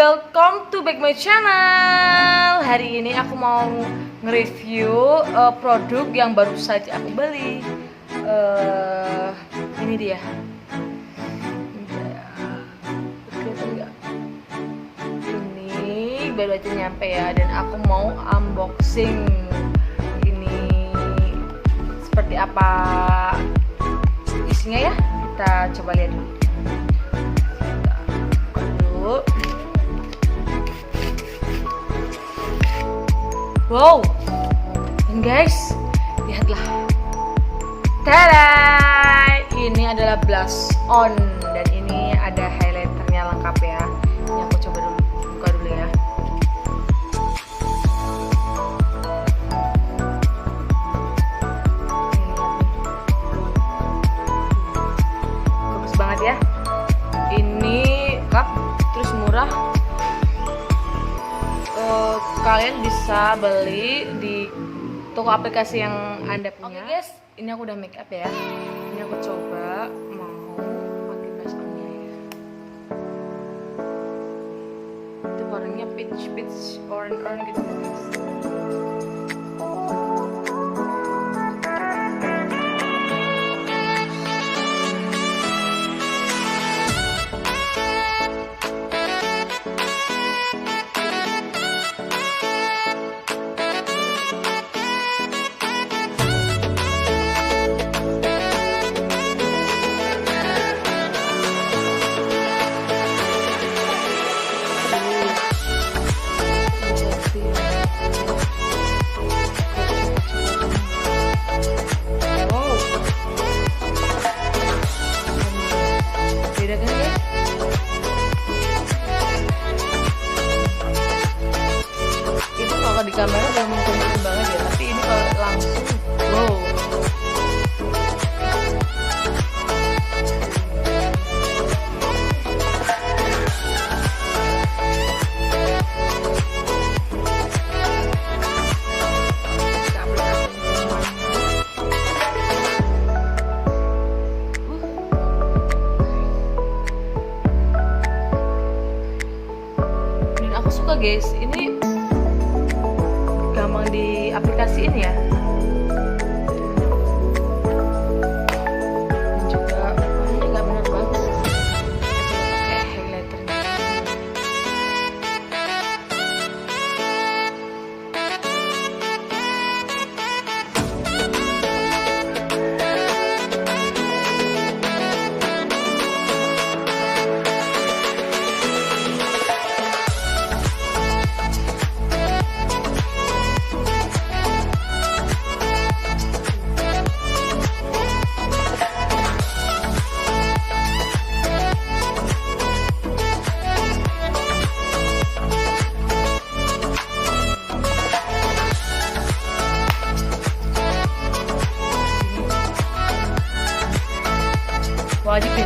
welcome to back my channel. Hari ini aku mau nge-review produk yang baru saja aku beli. Ini dia. Ini baru aja nyampe ya, dan aku mau unboxing. Ini seperti apa isinya ya? Kita coba lihat dulu. Wow, dan guys, lihatlah. Tada! Ini adalah blush on, dan ini ada highlighternya lengkap ya. Ini aku coba dulu, buka dulu ya. Bagus banget ya. Ini lengkap, terus murah. Kalian bisa beli di toko aplikasi yang Anda punya. Oke guys, ini aku udah make up ya. Ini aku coba mau pakai blush on-nya ya. Itu warnanya peach, orange gitu guys. Di kamera udah mungkin banget ya, tapi ini kalau langsung wow. Dan aku suka guys, ini gampang di aplikasiin ya. Dan juga warnanya nggak bener banget. Kita coba pakai highlighternya. Wajib ya